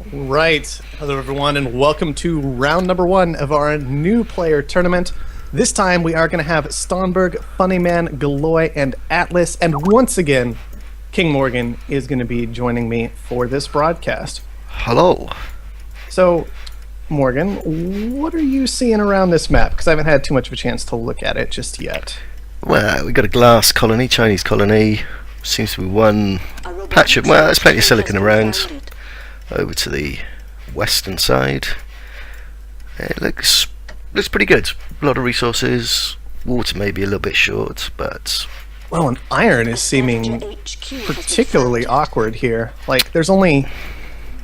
Right. Hello, everyone, and welcome to round number one of our new player tournament. This time we are going to have Stonberg, Funnyman, Galoy, and Atlas, and once again, King Morgan is going to be joining me for this broadcast. Hello. So, Morgan, what are you seeing around this map? Because I haven't had too much of a chance to look at it just yet. Well, we got a glass colony, Chinese colony. Seems to be one patch of. Well, there's plenty of silicon around. Over to the western side. It looks pretty good. A lot of resources. Water may be a little bit short, but well, and iron is seeming particularly awkward here. Like, there's only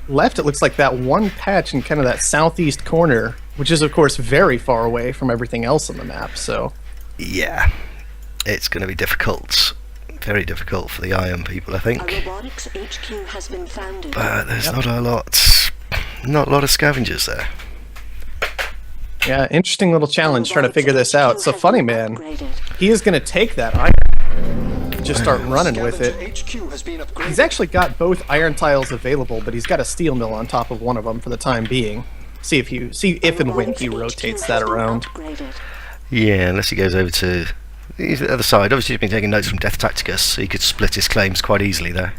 left, it looks like, that one patch in kind of that southeast corner, which is, of course, very far away from everything else on the map, so yeah, it's going to be difficult. Very difficult for the iron people, I think. But there's not a lot of scavengers there. Yeah, interesting little challenge trying to figure this out. So Funnyman, he is going to take that iron, just start running with it. He's actually got both iron tiles available, but he's got a steel mill on top of one of them for the time being. See if and when he rotates that around. Yeah, unless he goes over to the other side. Obviously, he's been taking notes from Death Tacticus, so he could split his claims quite easily there.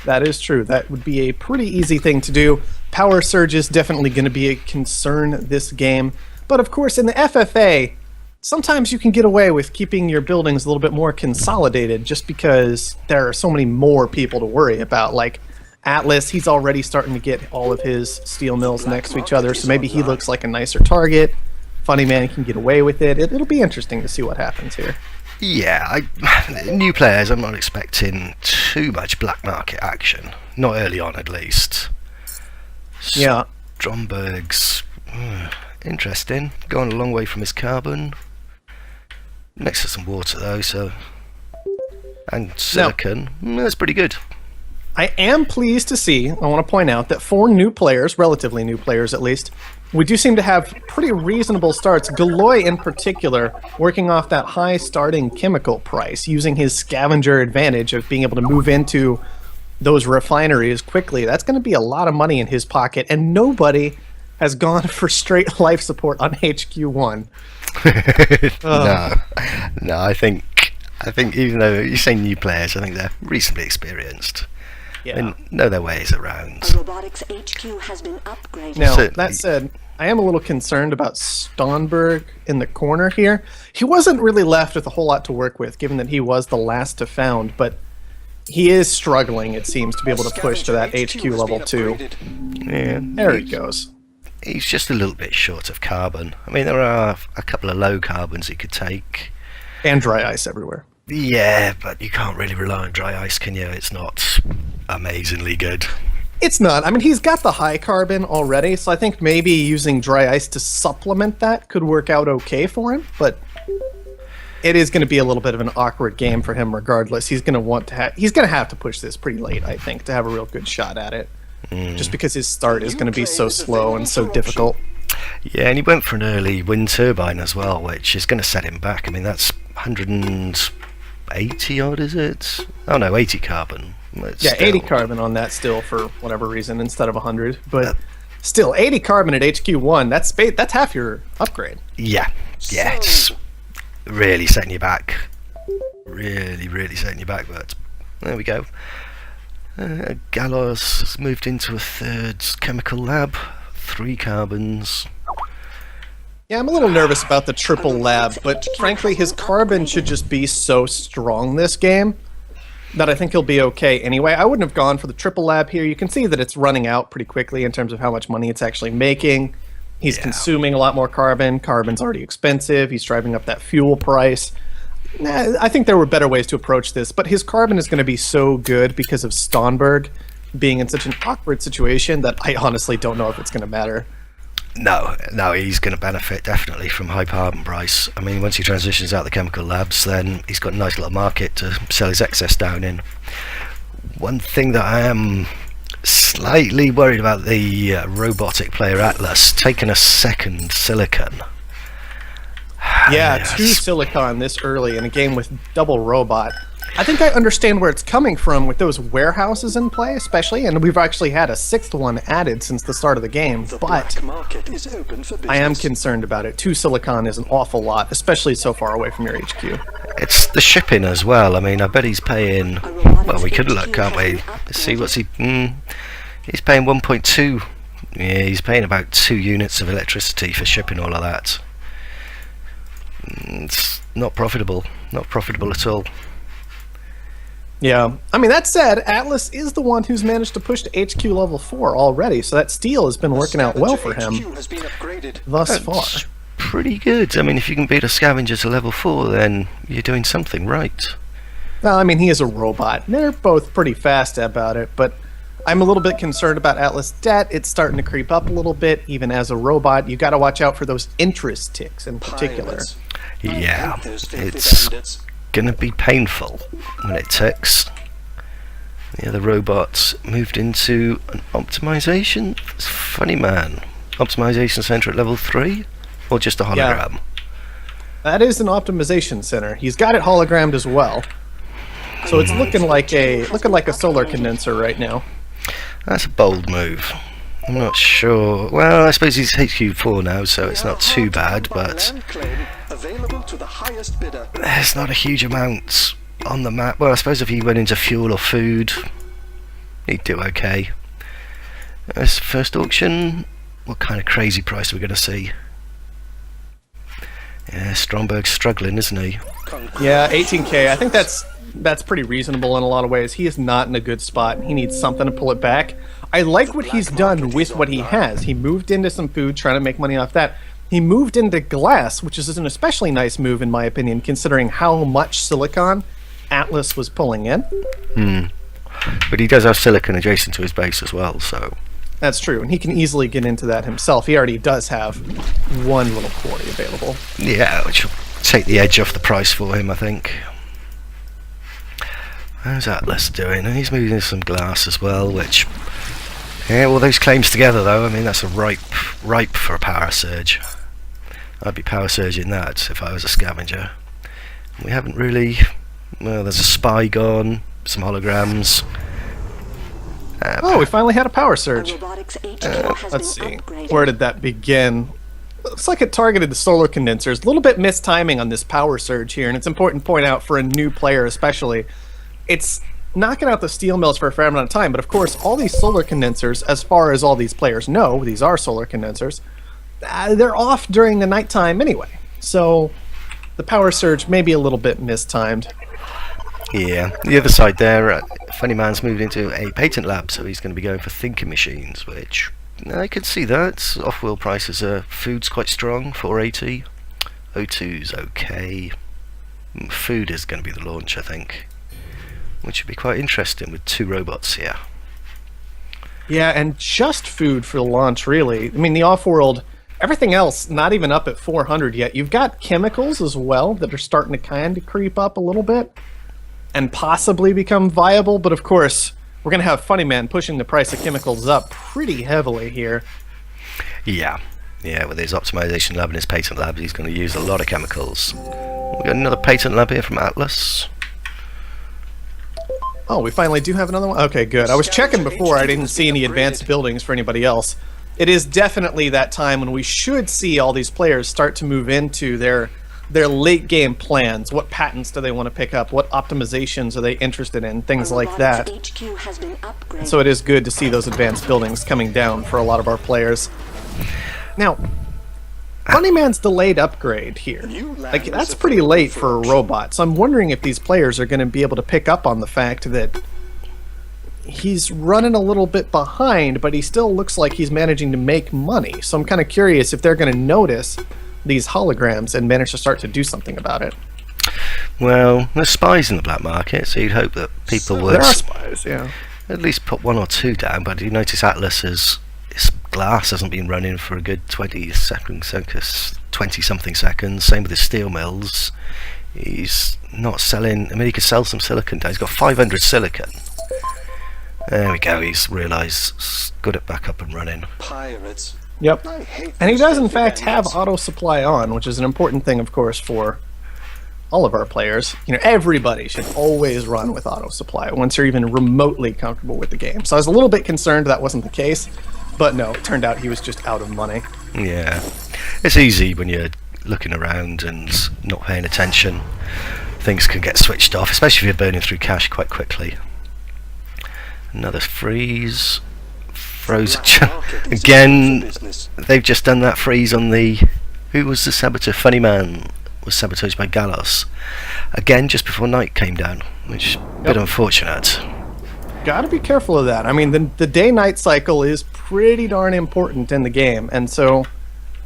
That is true. That would be a pretty easy thing to do. Power surge is definitely going to be a concern this game. But of course, in the FFA, sometimes you can get away with keeping your buildings a little bit more consolidated just because there are so many more people to worry about. Like Atlas, he's already starting to get all of his steel mills next to each other, so maybe he looks like a nicer target. Funnyman can get away with it. It'll be interesting to see what happens here. Yeah, new players, I'm not expecting too much black market action. Not early on, at least. Yeah. Stromberg's interesting. Going a long way from his carbon. Next to some water, though, so... And silicon. That's pretty good. I am pleased to see, I want to point out, that 4 new players, relatively new players at least, we do seem to have pretty reasonable starts. Galoy, in particular, working off that high starting chemical price, using his scavenger advantage of being able to move into those refineries quickly. That's going to be a lot of money in his pocket, and nobody has gone for straight life support on HQ1. No, I think even though you say new players, I think they're reasonably experienced. Yeah. And know their ways around. Robotics HQ has been upgraded. Now, that said, I am a little concerned about Stonberg in the corner here. He wasn't really left with a whole lot to work with, given that he was the last to found, but he is struggling, it seems, to be able to push to that HQ level 2. Yeah, there he goes. He's just a little bit short of carbon. I mean, there are a couple of low carbons he could take. And dry ice everywhere. Yeah, but you can't really rely on dry ice, can you? It's not amazingly good. It's not. I mean, he's got the high carbon already, so I think maybe using dry ice to supplement that could work out okay for him, but it is going to be a little bit of an awkward game for him regardless. He's going to have to push this pretty late, I think, to have a real good shot at it. Just because his start is going to be so slow and so difficult. Yeah, and he went for an early wind turbine as well, which is going to set him back. I mean, that's 180 odd, is it? Oh no, 80 carbon. Yeah, 80 carbon on that still for whatever reason instead of 100. But still, 80 carbon at HQ1, that's half your upgrade. Yeah, it's really setting you back. Really setting you back, but there we go. Galios has moved into a 3rd chemical lab. 3 carbons. Yeah, I'm a little nervous about the triple lab, but frankly, his carbon should just be so strong this game that I think he'll be okay anyway. I wouldn't have gone for the triple lab here. You can see that it's running out pretty quickly in terms of how much money it's actually making. He's consuming a lot more carbon. Carbon's already expensive. He's driving up that fuel price. I think there were better ways to approach this, but his carbon is going to be so good because of Stonberg being in such an awkward situation that I honestly don't know if it's going to matter. No, he's going to benefit definitely from high carbon price. I mean, once he transitions out the chemical labs, then he's got a nice little market to sell his excess down in. One thing that I am slightly worried about the robotic player Atlas taking a 2nd silicon. Yeah, 2 silicon this early in a game with double robot. I think I understand where it's coming from with those warehouses in play, especially, and we've actually had a 6th one added since the start of the game, but I am concerned about it. 2 silicon is an awful lot, especially so far away from your HQ. It's the shipping as well. I mean, I bet he's paying. Well, we could look, can't we? Let's see what's he. He's paying 1.2. Yeah, he's paying about 2 units of electricity for shipping all of that. It's not profitable. Not profitable at all. Yeah, I mean, that said, Atlas is the one who's managed to push to HQ level 4 already, so that steel has been working out well for him thus far. That's pretty good. I mean, if you can beat a scavenger to level 4, then you're doing something right. Well, I mean, he is a robot. They're both pretty fast about it, but I'm a little bit concerned about Atlas' debt. It's starting to creep up a little bit, even as a robot. You got to watch out for those interest ticks in particular. Yeah, it's gonna be painful when it ticks. The other robots moved into an optimization. It's funny, man. Optimization center at level 3, or just a hologram? Yeah. That is an optimization center. He's got it hologrammed as well, so it's looking like a solar condenser right now. That's a bold move. I'm not sure. Well, I suppose he's HQ4 now, so it's not too bad, but there's not a huge amount on the map. Well, I suppose if he went into fuel or food, he'd do okay. This first auction, what kind of crazy price are we going to see? Yeah, Stromberg's struggling, isn't he? Yeah, 18k. I think that's pretty reasonable in a lot of ways. He is not in a good spot. He needs something to pull it back. I like what he's done with what he has. He moved into some food, trying to make money off that. He moved into glass, which is an especially nice move in my opinion, considering how much silicon Atlas was pulling in. But he does have silicon adjacent to his base as well, so... That's true, and he can easily get into that himself. He already does have one little quarry available. Yeah, which will take the edge off the price for him, I think. How's Atlas doing? And he's moving into some glass as well, which... Yeah, well, those claims together, though, I mean, that's a ripe for a power surge. I'd be power surging that if I was a scavenger. We haven't really... Well, there's a spy gone, some holograms. Oh, we finally had a power surge. Let's see. Where did that begin? Looks like it targeted the solar condensers. A little bit mistiming on this power surge here, and it's important to point out for a new player especially. It's knocking out the steel mills for a fair amount of time, but of course all these solar condensers, as far as all these players know, these are solar condensers, they're off during the nighttime anyway. So the power surge may be a little bit mistimed. Yeah, the other side there, Funny Man's moved into a patent lab, so he's going to be going for thinking machines, which I could see that. Off-wheel prices are, food's quite strong, 480. O2's okay. Food is going to be the launch, I think, which would be quite interesting with 2 robots here. Yeah, and just food for the launch, really. I mean, the off-world, everything else, not even up at 400 yet. You've got chemicals as well that are starting to kind of creep up a little bit and possibly become viable, but of course, we're going to have Funny Man pushing the price of chemicals up pretty heavily here. Yeah, with his optimization lab and his patent lab, he's going to use a lot of chemicals. We got another patent lab here from Atlas. Oh, we finally do have another one? Okay, good. I was checking before. I didn't see any advanced buildings for anybody else. It is definitely that time when we should see all these players start to move into their late game plans. What patents do they want to pick up? What optimizations are they interested in? Things like that. And so it is good to see those advanced buildings coming down for a lot of our players. Now, Funny Man's delayed upgrade here. Like, that's pretty late for a robot. So I'm wondering if these players are going to be able to pick up on the fact that he's running a little bit behind, but he still looks like he's managing to make money. So I'm kind of curious if they're going to notice these holograms and manage to start to do something about it. Well, there's spies in the black market, so you'd hope that people would... There are spies, yeah. At least put 1 or 2 down, but you notice Atlas's glass hasn't been running for a good 20-something seconds. Same with his steel mills. He's not selling... I mean, he could sell some silicon down. He's got 500 silicon. There we go, he's realised, got it back up and running. Pirates. Yep. And he does in fact have auto supply on, which is an important thing, of course, for all of our players, everybody should always run with auto supply once you're even remotely comfortable with the game. So I was a little bit concerned that wasn't the case, but no, it turned out he was just out of money. Yeah, it's easy when you're looking around and not paying attention. Things can get switched off, especially if you're burning through cash quite quickly. Another freeze. Froze again. They've just done that freeze on the... Who was the saboteur? Funny Man was sabotaged by Galios. Again, just before night came down, which is a bit unfortunate. Gotta be careful of that. I mean, the day-night cycle is pretty darn important in the game, and so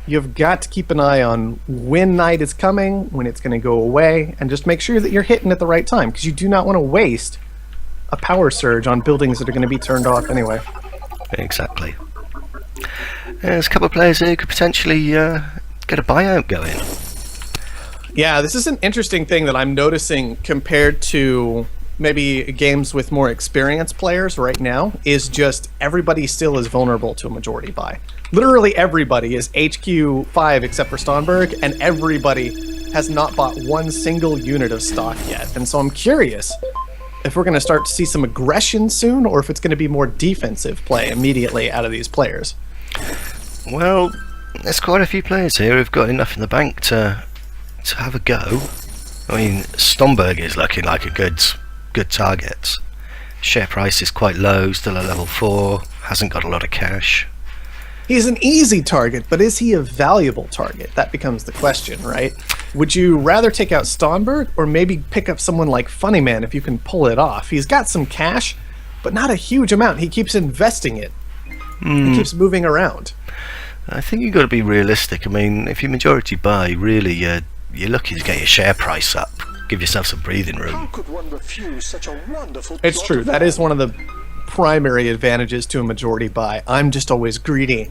you've got to keep an eye on when night is coming, when it's going to go away, and just make sure that you're hitting at the right time, because you do not want to waste a power surge on buildings that are going to be turned off anyway. Exactly. There's a couple of players here who could potentially get a buyout going. Yeah, this is an interesting thing that I'm noticing compared to maybe games with more experienced players right now, is just everybody still is vulnerable to a majority buy. Literally everybody is HQ 5 except for Stonberg, and everybody has not bought one single unit of stock yet. And so I'm curious if we're going to start to see some aggression soon, or if it's going to be more defensive play immediately out of these players. Well, there's quite a few players here who've got enough in the bank to have a go. I mean, Stonberg is looking like a good target. Share price is quite low, still at level 4, hasn't got a lot of cash. He's an easy target, but is he a valuable target? That becomes the question, right? Would you rather take out Stonberg, or maybe pick up someone like Funny Man if you can pull it off? He's got some cash, but not a huge amount. He keeps investing it. He keeps moving around. I think you've got to be realistic. I mean, if you majority buy, really, you're lucky to get your share price up. Give yourself some breathing room. How could one refuse such a wonderful It's plot true. of That is one of the primary advantages to a majority buy. I'm just always greedy.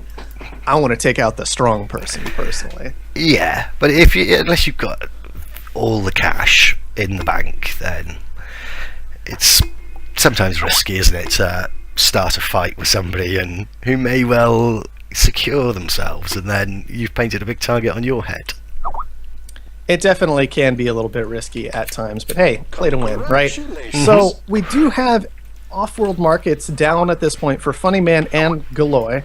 I want to take out the strong person, personally. Yeah, but unless you've got all the cash in the bank, then it's sometimes risky, isn't it, to start a fight with somebody and who may well secure themselves, and then you've painted a big target on your head. It definitely can be a little bit risky at times, but hey, play to win, right? So we do have off-world markets down at this point for Funny Man and Galios.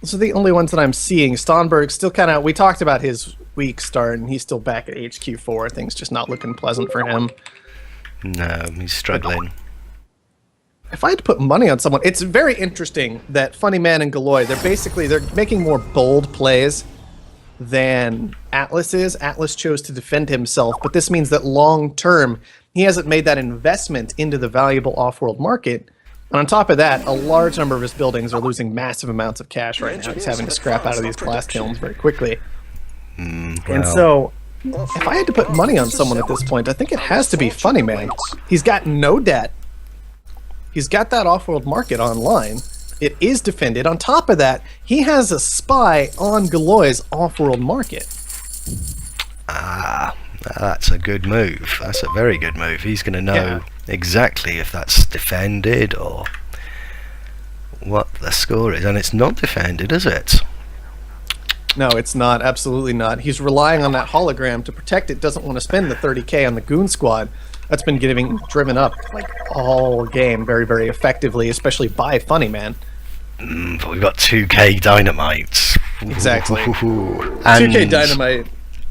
Those are the only ones that I'm seeing. Stonberg still kind of... We talked about his weak start, and he's still back at HQ4. Things just not looking pleasant for him. No, he's struggling. If I had to put money on someone... It's very interesting that Funny Man and Galios, they're making more bold plays than Atlas is. Atlas chose to defend himself, but this means that long-term, he hasn't made that investment into the valuable off-world market. And on top of that, a large number of his buildings are losing massive amounts of cash right now. He's having to scrap out of these blast kilns very quickly. And so, if I had to put money on someone at this point, I think it has to be Funny Man. He's got no debt. He's got that off-world market online. It is defended. On top of that, he has a spy on Galios' off-world market. Ah, that's a good move. That's a very good move. He's going to know exactly if that's defended or what the score is. And it's not defended, is it? No, it's not. Absolutely not. He's relying on that hologram to protect it. Doesn't want to spend the 30k on the goon squad. That's been getting driven up like all game very, very effectively, especially by Funny Man. But we've got 2k dynamite. Exactly. And 2k dynamite.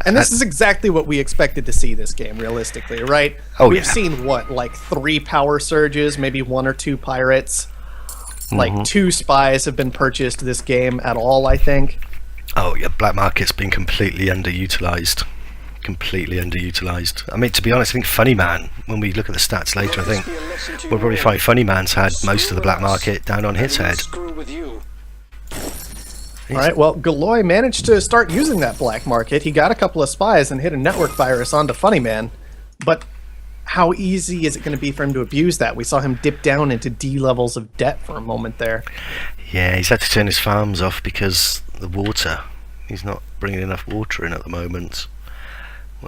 And this is exactly what we expected to see this game, realistically, right? Oh, We've yeah. seen, what, like 3 power surges, maybe 1 or 2 pirates. Like 2 spies have been purchased this game at all, I think. Oh, yeah, black market's been completely underutilized. Completely underutilized. I mean, to be honest, I think Funny Man, when we look at the stats later, I think we'll probably find Funny Man's had most of the black market down on his head. Alright, well, Galios managed to start using that black market. He got a couple of spies and hit a network virus onto Funny Man. But how easy is it going to be for him to abuse that? We saw him dip down into D levels of debt for a moment there. Yeah, he's had to turn his farms off because the water. He's not bringing enough water in at the moment.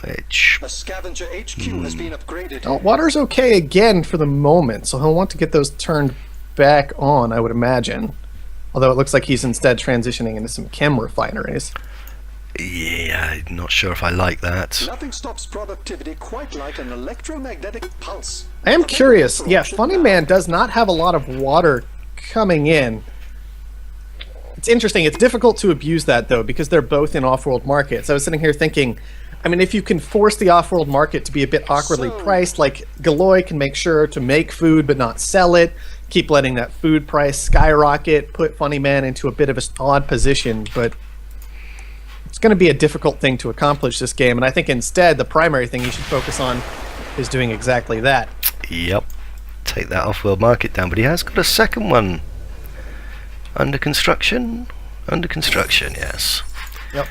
Which... A scavenger HQ has been upgraded. Well, water's okay again for the moment, so he'll want to get those turned back on, I would imagine. Although it looks like he's instead transitioning into some chem refineries. Yeah, I'm not sure if I like that. Nothing stops productivity quite like an electromagnetic pulse. I am curious. Yeah, Funny Man does not have a lot of water coming in. It's interesting. It's difficult to abuse that, though, because they're both in off-world markets. I was sitting here thinking, I mean, if you can force the off-world market to be a bit awkwardly priced, like Galoy can make sure to make food but not sell it, keep letting that food price skyrocket, put Funny Man into a bit of an odd position, but it's going to be a difficult thing to accomplish this game, and I think instead the primary thing you should focus on is doing exactly that. Yep. Take that off-world market down, but he has got a second one under construction. Under construction, yes. Yep.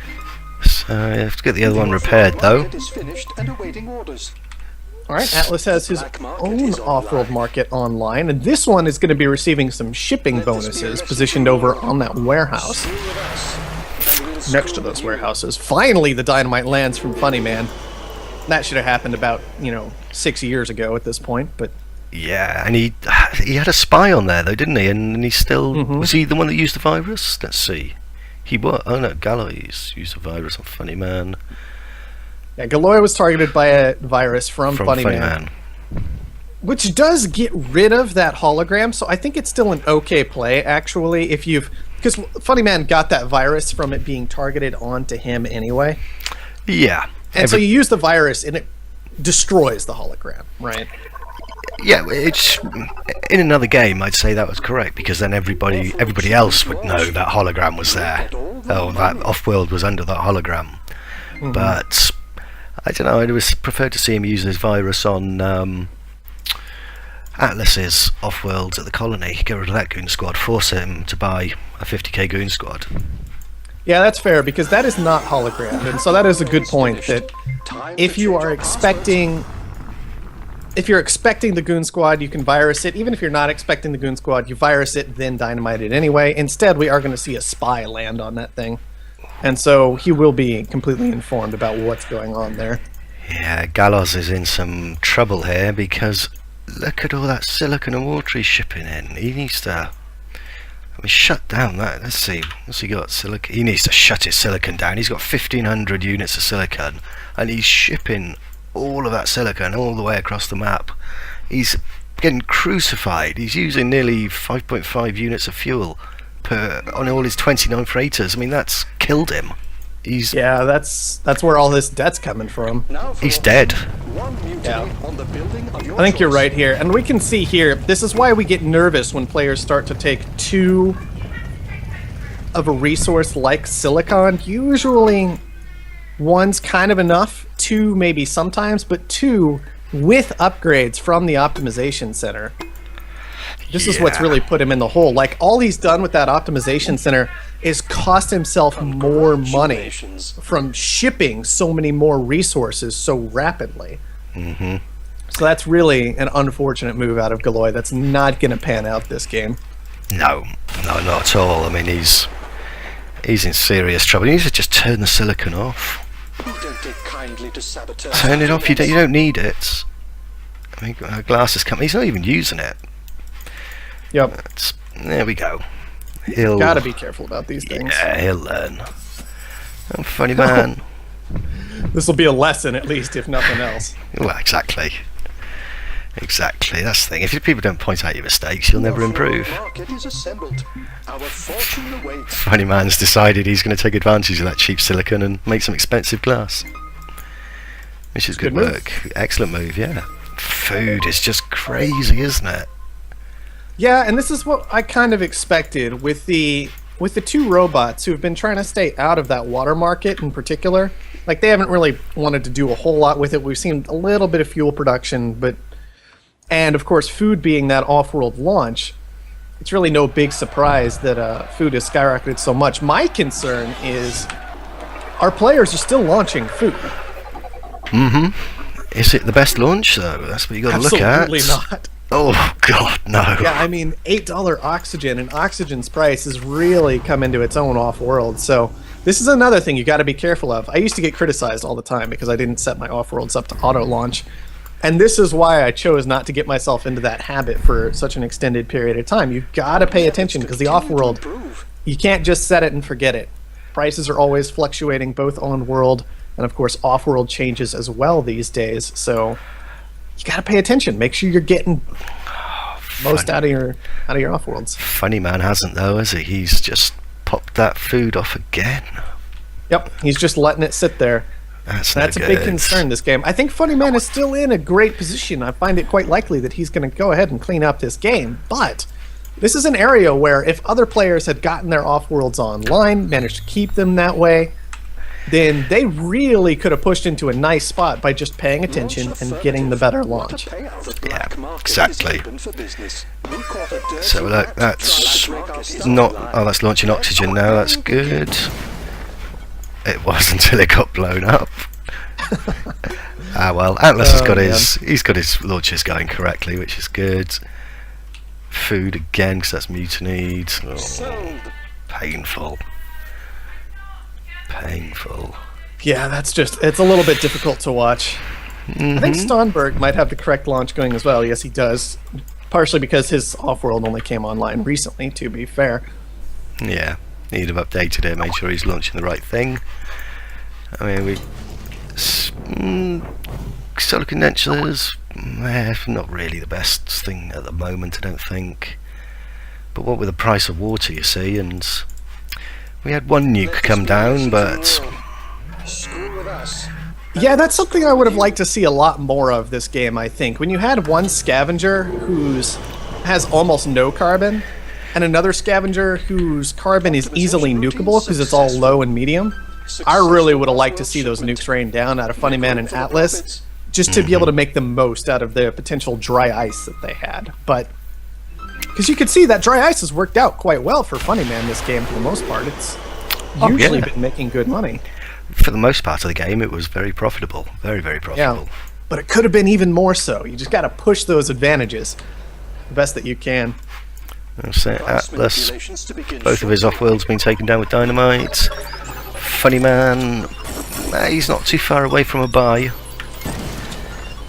So you have to get the other one repaired, though. Market is finished and awaiting orders. All right, Atlas has his own off-world market online, and this one is going to be receiving some shipping bonuses positioned over on that warehouse. Next to those warehouses. Finally, the dynamite lands from Funny Man. That should have happened about, 6 years ago at this point, but... Yeah, and he had a spy on there, though, didn't he? And he still... Was he the one that used the virus? Let's see. He was. Oh, no, Galios used the virus on Funny Man. Yeah, Galoy was targeted by a virus from Funny Man. Which does get rid of that hologram, so I think it's still an okay play, actually, if you've... Because Funny Man got that virus from it being targeted onto him anyway. Yeah. And so you use the virus and it destroys the hologram, right? Yeah, it's in another game I'd say that was correct, because then everybody else would know that hologram was there. Oh, that off-world was under that hologram. But I don't know, I would prefer to see him use his virus on Atlas's off-worlds at the colony. Get rid of that goon squad, force him to buy a 50k goon squad. Yeah, that's fair, because that is not hologrammed, and so that is a good point, that if you are expecting... If you're expecting the goon squad, you can virus it. Even if you're not expecting the goon squad, you virus it, then dynamite it anyway. Instead, we are going to see a spy land on that thing. And so he will be completely informed about what's going on there. Yeah, Galios is in some trouble here, because look at all that silicon and water he's shipping in. He needs to... shut down that. Let's see. What's he got? Silicon. He needs to shut his silicon down. He's got 1,500 units of silicon, and he's shipping all of that silicon all the way across the map. He's getting crucified. He's using nearly 5.5 units of fuel on all his 29 freighters. I mean, that's killed him. Yeah, that's where all this debt's coming from. He's dead. Yeah. I think you're right here. And we can see here, this is why we get nervous when players start to take too of a resource like silicon. Usually one's kind of enough, two maybe sometimes, but two with upgrades from the optimization center. This is what's really put him in the hole. Like, all he's done with that optimization center is cost himself more money from shipping so many more resources so rapidly. So that's really an unfortunate move out of Galoy. That's not going to pan out this game. No, not at all. I mean, he's in serious trouble. He needs to just turn the silicon off. Turn it off. You don't need it. I mean, glass is coming. He's not even using it. Yep. There we go. He'll gotta be careful about these things. Yeah, he'll learn. Oh, Funny Man. This will be a lesson, at least, if nothing else. Well, exactly. Exactly. That's the thing. If people don't point out your mistakes, you'll never improve. Funny Man's decided he's going to take advantage of that cheap silicon and make some expensive glass. Which is good work. Excellent move, yeah. Food is just crazy, isn't it? Yeah, and this is what I kind of expected with the two robots who have been trying to stay out of that water market in particular. Like, they haven't really wanted to do a whole lot with it. We've seen a little bit of fuel production, and of course food being that off-world launch, it's really no big surprise that food has skyrocketed so much. My concern is our players are still launching food. Is it the best launch, though? That's what you got to look at. Absolutely not. Oh, God, no. Yeah, I mean, $8 oxygen, and oxygen's price has really come into its own off-world, so this is another thing you got to be careful of. I used to get criticized all the time because I didn't set my off-worlds up to auto-launch, and this is why I chose not to get myself into that habit for such an extended period of time. You've got to pay attention, because the off-world, you can't just set it and forget it. Prices are always fluctuating, both on world and of course off world changes as well these days. So you got to pay attention. Make sure you're getting most out of your off worlds. Funny man hasn't though, has he? He's just popped that food off again. Yep, he's just letting it sit there. That's a big concern this game. I think Funny Man is still in a great position. I find it quite likely that he's going to go ahead and clean up this game, but this is an area where if other players had gotten their off-worlds online, managed to keep them that way, then they really could have pushed into a nice spot by just paying attention and getting the better launch. Yeah, exactly. So look, that's not... Oh, that's launching oxygen now, that's good. It was until it got blown up. Well, Atlas has got he's got his launches going correctly, which is good. Food again, because that's mutinied. Oh, painful. Yeah, it's a little bit difficult to watch. I think Stonberg might have the correct launch going as well. Yes, he does. Partially because his off-world only came online recently, to be fair. Yeah, need to have updated it, made sure he's launching the right thing. I mean, solar condensers, not really the best thing at the moment, I don't think. But what with the price of water, you see, and we had one nuke come down, but yeah, that's something I would have liked to see a lot more of this game, I think. When you had one scavenger has almost no carbon, and another scavenger whose carbon is easily nukeable because it's all low and medium, I really would have liked to see those nukes rain down out of Funny Man and Atlas, just to be able to make the most out of the potential dry ice that they had. But because you could see that dry ice has worked out quite well for Funny Man this game for the most part. It's usually been making good money. For the most part of the game, it was very profitable. Very, very profitable. Yeah, but it could have been even more so. You just got to push those advantages the best that you can. That's it. Atlas, both of his off-worlds been taken down with dynamite. Funny Man, he's not too far away from a buy.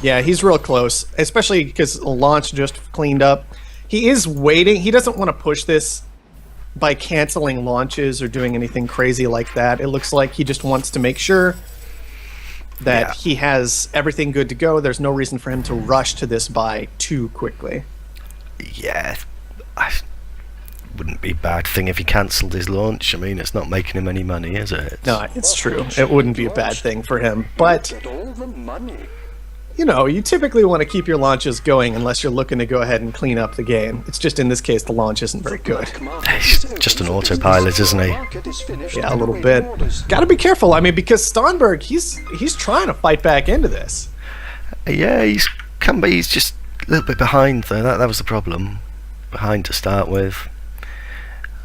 Yeah, he's real close, especially because launch just cleaned up. He is waiting. He doesn't want to push this by canceling launches or doing anything crazy like that. It looks like he just wants to make sure that he has everything good to go. There's no reason for him to rush to this buy too quickly. Yeah, wouldn't be a bad thing if he cancelled his launch. I mean, it's not making him any money, is it? No, it's true. It wouldn't be a bad thing for him. But, you know, you typically want to keep your launches going unless you're looking to go ahead and clean up the game. It's just in this case, the launch isn't very good. He's just an autopilot, isn't he? Yeah, a little bit. Got to be careful. I mean, because Stonberg, he's trying to fight back into this. Yeah, he's just a little bit behind, though. That was the problem. Behind to start with.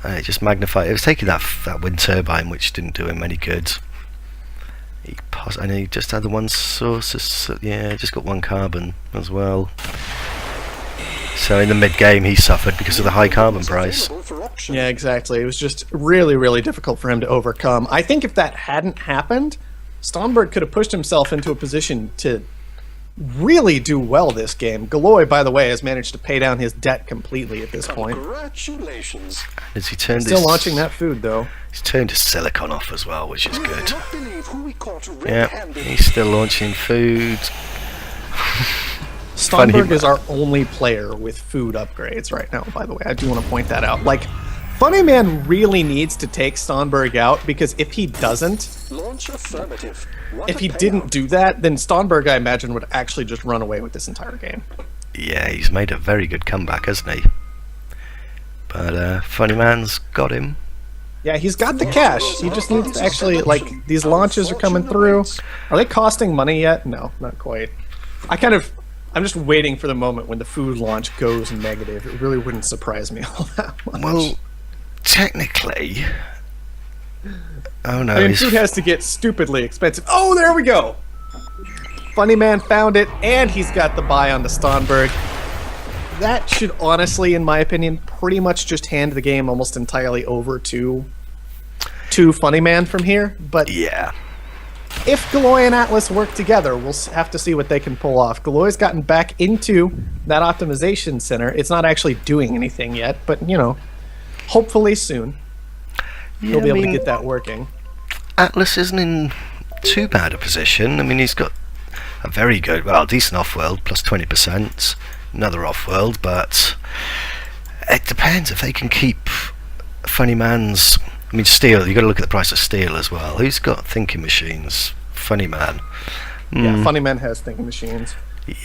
It just magnified. It was taking that wind turbine, which didn't do him any good. And he just had the one source. Yeah, just got one carbon as well. So in the mid-game, he suffered because of the high carbon price. Yeah, exactly. It was just really, really difficult for him to overcome. I think if that hadn't happened, Stonberg could have pushed himself into a position to really do well this game. Galoy, by the way, has managed to pay down his debt completely at this point. Congratulations. As he turned Still launching that food, though. He's turned his silicon off as well, which is good. Yeah, he's still launching food. Stonberg is our only player with food upgrades right now, by the way. I do want to point that out. Like, Funny Man really needs to take Stonberg out, because if he doesn't, if he didn't do that, then Stonberg, I imagine, would actually just run away with this entire game. Yeah, he's made a very good comeback, hasn't he? But Funny Man's got him. Yeah, he's got the cash. He just needs to actually, like, these launches are coming through. Are they costing money yet? No, not quite. I'm just waiting for the moment when the food launch goes negative. It really wouldn't surprise me all that much. Well, technically... Oh no, I mean, food has to get stupidly expensive. Oh, there we go! Funny Man found it, and he's got the buy on the Stonberg. That should honestly, in my opinion, pretty much just hand the game almost entirely over to Funny Man from here. But yeah, if Galoy and Atlas work together, we'll have to see what they can pull off. Galoy's gotten back into that optimization center. It's not actually doing anything yet, but, you know, hopefully soon. he'll be able to get that working. Atlas isn't in too bad a position. I mean, he's got a very good, well, decent off-world, plus 20%, another off-world, but it depends if they can keep Funny Man's... I mean, steel, you've got to look at the price of steel as well. Who's got thinking machines? Funny Man. Yeah, Funny Man has thinking machines.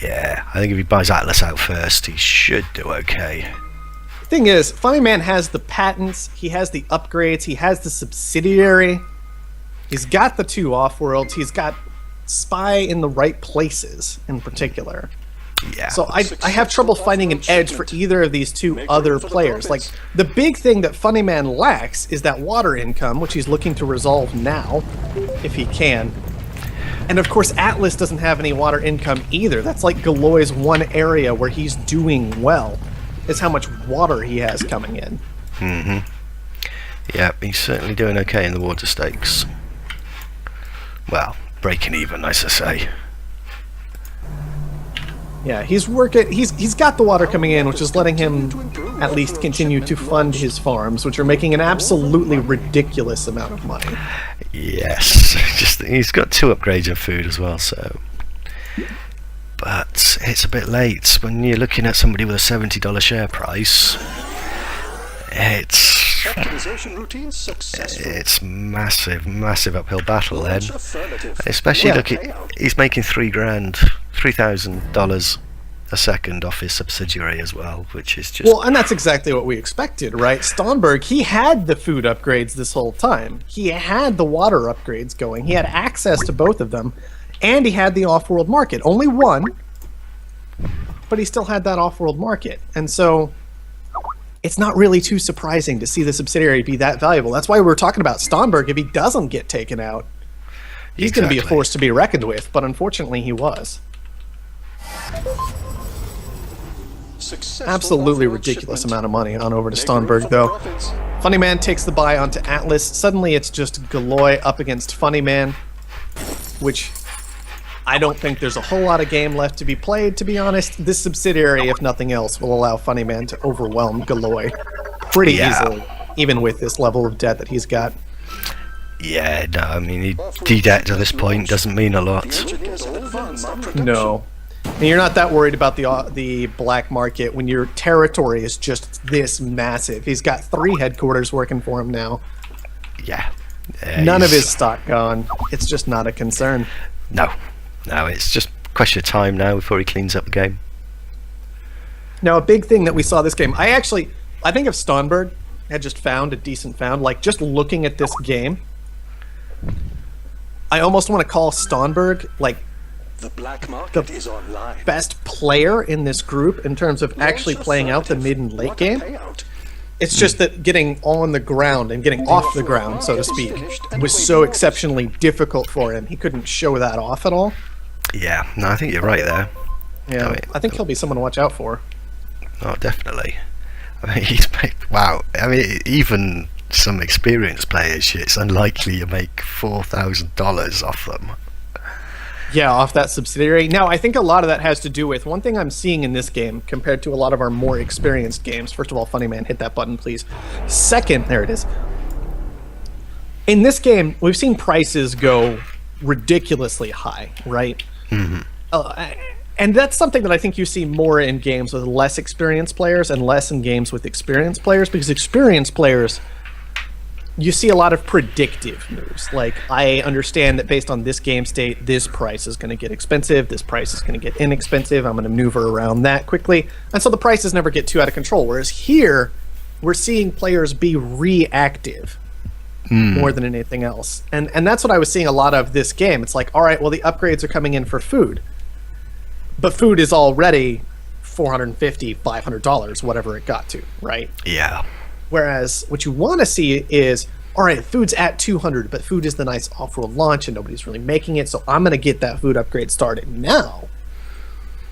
Yeah, I think if he buys Atlas out first, he should do okay. Thing is, Funny Man has the patents, he has the upgrades, he has the subsidiary, he's got the 2 off-worlds, he's got Spy in the right places, in particular. Yeah. So I have trouble finding an edge for either of these 2 other players. Like, the big thing that Funny Man lacks is that water income, which he's looking to resolve now, if he can. And of course, Atlas doesn't have any water income either. That's like Galoy's one area where he's doing well, is how much water he has coming in. Mm-hmm. Yeah, he's certainly doing okay in the water stakes. Well, breaking even, I should say. Yeah, he's working. He's got the water coming in, which is letting him at least continue to fund his farms, which are making an absolutely ridiculous amount of money. Yes, just he's got 2 upgrades in food as well, so. But it's a bit late when you're looking at somebody with a $70 share price. Optimization routine successful. It's massive uphill battle then. Affirmative. Especially Yeah. looking, he's making $3,000 a second off his subsidiary as well, which is just... Well, and that's exactly what we expected, right? Stonberg, he had the food upgrades this whole time. He had the water upgrades going. He had access to both of them, and he had the off-world market. Only one, but he still had that off-world market. And so it's not really too surprising to see the subsidiary be that valuable. That's why we're talking about Stonberg. If he doesn't get taken out, he's going to be a force to be reckoned with, but unfortunately he was. Absolutely ridiculous amount of money on over to Stonberg, though. Funny Man takes the buy onto Atlas. Suddenly it's just Galoy up against Funny Man, which I don't think there's a whole lot of game left to be played, to be honest. This subsidiary, if nothing else, will allow Funny Man to overwhelm Galoy pretty easily, even with this level of debt that he's got. Yeah, no, I mean, D-debt to this point doesn't mean a lot. No. And you're not that worried about the black market when your territory is just this massive. He's got 3 headquarters working for him now. Yeah. None of his stock gone. It's just not a concern. No, it's just a question of time now before he cleans up the game. Now, a big thing that we saw this game, I think if Stonberg had just found a decent found, like just looking at this game, I almost want to call Stonberg like The black market is online. best player in this group in terms of actually playing out the mid and late game. It's just that getting on the ground and getting off the ground, so to speak, was so exceptionally difficult for him. He couldn't show that off at all. Yeah, no, I think you're right there. Yeah, I think he'll be someone to watch out for. Oh, definitely. I mean, wow. I mean, even some experienced players, it's unlikely you make $4,000 off them. Yeah, off that subsidiary. Now, I think a lot of that has to do with one thing I'm seeing in this game compared to a lot of our more experienced games. First of all, Funny Man, hit that button, please. Second, there it is. In this game, we've seen prices go ridiculously high, right? Mm-hmm. And that's something that I think you see more in games with less experienced players and less in games with experienced players, because experienced players, you see a lot of predictive moves. Like, I understand that based on this game state, this price is going to get expensive, this price is going to get inexpensive, I'm going to maneuver around that quickly, and so the prices never get too out of control. Whereas here, we're seeing players be reactive more than anything else. And that's what I was seeing a lot of this game. It's like, all right, well, the upgrades are coming in for food, but food is already $450, $500, whatever it got to, right? Yeah. Whereas what you want to see is, all right, food's at 200, but food is the nice off-world launch and nobody's really making it, so I'm going to get that food upgrade started now,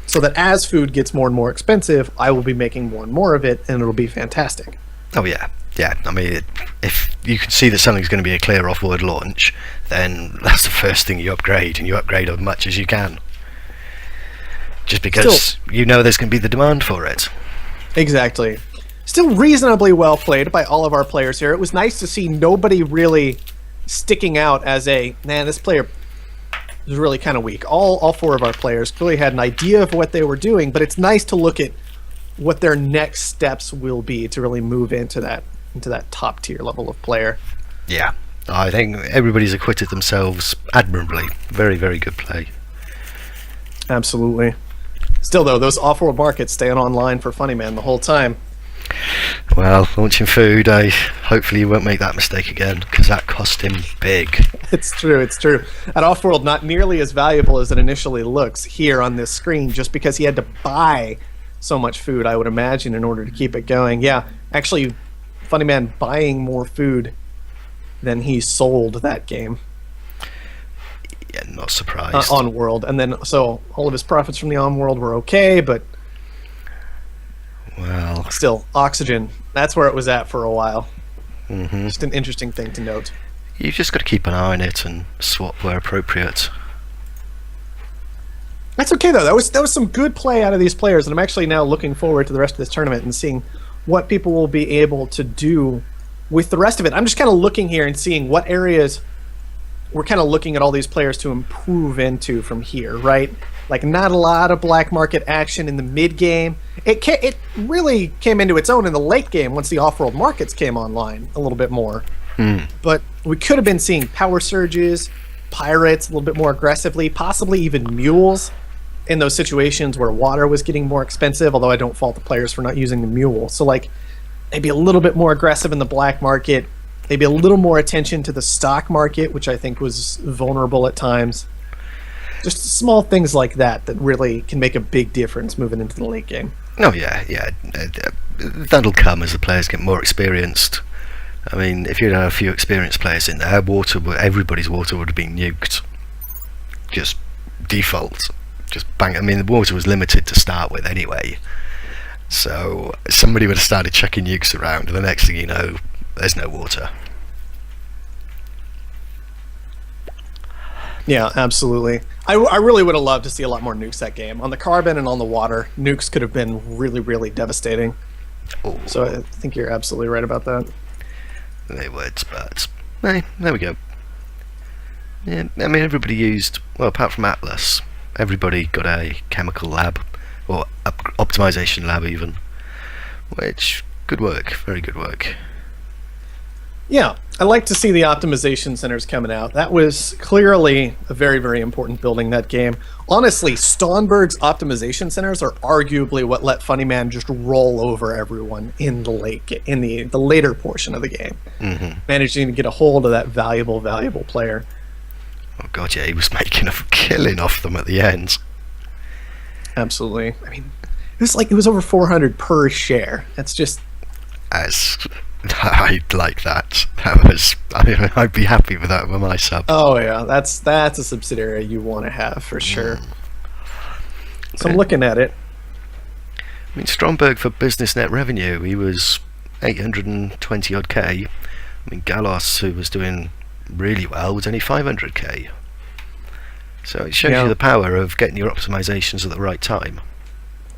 so that as food gets more and more expensive, I will be making more and more of it, and it'll be fantastic. Oh, yeah. Yeah, I mean, if you can see that something's going to be a clear off-world launch, then that's the first thing you upgrade, and you upgrade as much as you can. Just because you know there's going to be the demand for it. Exactly. still reasonably well played by all of our players here. It was nice to see nobody really sticking out as man, this player is really kind of weak. All four of our players clearly had an idea of what they were doing, but it's nice to look at what their next steps will be to really move into that top tier level of player. Yeah, I think everybody's acquitted themselves admirably. Very, very good play. Absolutely. Still, though, those off-world markets staying online for Funny Man the whole time. Well, launching food, hopefully you won't make that mistake again, because that cost him big. It's true. At off-world, not nearly as valuable as it initially looks here on this screen, just because he had to buy so much food, I would imagine, in order to keep it going. Yeah, actually, Funny Man buying more food than he sold that game. Yeah, not surprised. On world, and then so all of his profits from the on world were okay, but well, still, oxygen. That's where it was at for a while. Mm-hmm. Just an interesting thing to note. You've just got to keep an eye on it and swap where appropriate. That's okay though. That was some good play out of these players, and I'm actually now looking forward to the rest of this tournament and seeing what people will be able to do with the rest of it. I'm just kind of looking here and seeing what areas we're kind of looking at all these players to improve into from here, right? Like, not a lot of black market action in the mid game. It really came into its own in the late game once the off-world markets came online a little bit more. But we could have been seeing power surges, pirates a little bit more aggressively, possibly even mules in those situations where water was getting more expensive, although I don't fault the players for not using the mule. So, like, maybe a little bit more aggressive in the black market, maybe a little more attention to the stock market, which I think was vulnerable at times. Just small things like that really can make a big difference moving into the late game. Oh yeah. That'll come as the players get more experienced. I mean, if you had a few experienced players in there, everybody's water would have been nuked. Just default. Just bang. I mean, the water was limited to start with anyway. So somebody would have started chucking nukes around, and the next thing you know, there's no water. Yeah, absolutely. I really would have loved to see a lot more nukes that game. On the carbon and on the water, nukes could have been really, really devastating. Oh. So I think you're absolutely right about that. They would, but hey, there we go. Yeah, I mean, everybody used, well, apart from Atlas, everybody got a chemical lab, or optimization lab even, which, good work, very good work. Yeah, I like to see the optimization centers coming out. That was clearly a very, very important building that game. Honestly, Stonberg's optimization centers are arguably what let Funny Man just roll over everyone in the later portion of the game. Mm-hmm. Managing to get a hold of that valuable player. Oh god, yeah, he was making a killing off them at the end. Absolutely. I mean, it was over 400 per share. That's just... I'd like that. I'd be happy with that with my sub. Oh yeah, that's a subsidiary you want to have for sure. So I'm looking at it. I mean, Stromberg for business net revenue, he was 820 odd K. I mean, Galios, who was doing really well, was only 500k. So it shows you the power of getting your optimizations at the right time.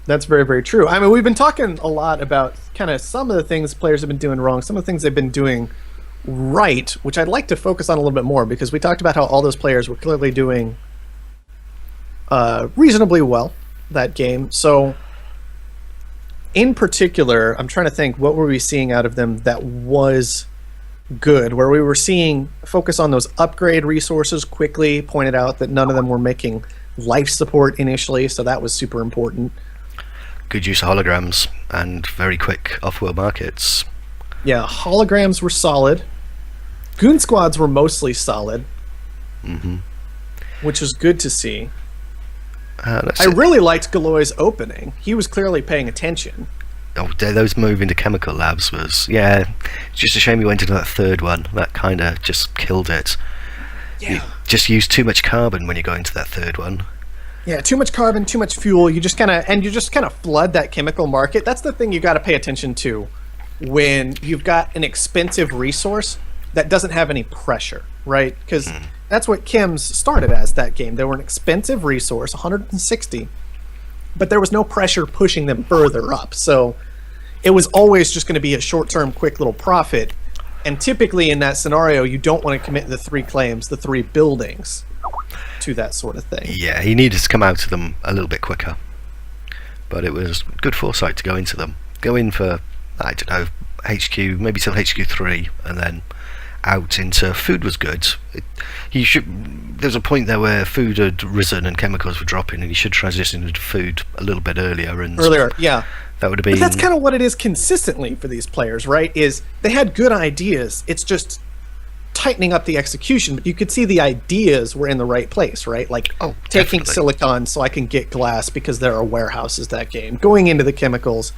That's very, very true. I mean, we've been talking a lot about kind of some of the things players have been doing wrong, some of the things they've been doing right, which I'd like to focus on a little bit more, because we talked about how all those players were clearly doing reasonably well that game. So in particular, I'm trying to think, what were we seeing out of them that was good, where we were seeing focus on those upgrade resources quickly, pointed out that none of them were making life support initially, so that was super important. Good use of holograms and very quick off-world markets. Yeah, holograms were solid. Goon squads were mostly solid, which was good to see. I really liked Galois' opening. He was clearly paying attention. Oh, those move into chemical labs was, it's just a shame he went into that third one. That kind of just killed it. Yeah. You just use too much carbon when you go into that third one. Yeah, too much carbon, too much fuel. You just kind of flood that chemical market. That's the thing you got to pay attention to when you've got an expensive resource that doesn't have any pressure, right? Because that's what Kim's started as that game. They were an expensive resource, 160, but there was no pressure pushing them further up. So it was always just going to be a short-term, quick little profit. And typically in that scenario, you don't want to commit the 3 claims, the 3 buildings, to that sort of thing. Yeah, he needed to come out of them a little bit quicker. But it was good foresight to go into them. Go in for, I don't know, HQ, maybe till HQ3, and then out into food was good. There's a point there where food had risen and chemicals were dropping, and he should transition into food a little bit earlier. And Yeah. that would have been. But that's kind of what it is consistently for these players, right? Is they had good ideas. It's just tightening up the execution, but you could see the ideas were in the right place, right? Like taking definitely. silicon so I can get glass because there are warehouses that game, going into the chemicals,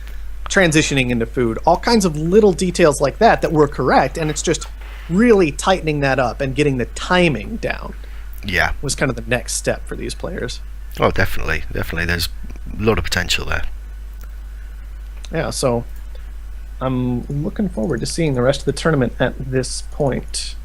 transitioning into food, all kinds of little details like that were correct, and it's just really tightening that up and getting the timing down Yeah. was kind of the next step for these players. Oh, definitely. There's a lot of potential there. Yeah, so I'm looking forward to seeing the rest of the tournament at this point.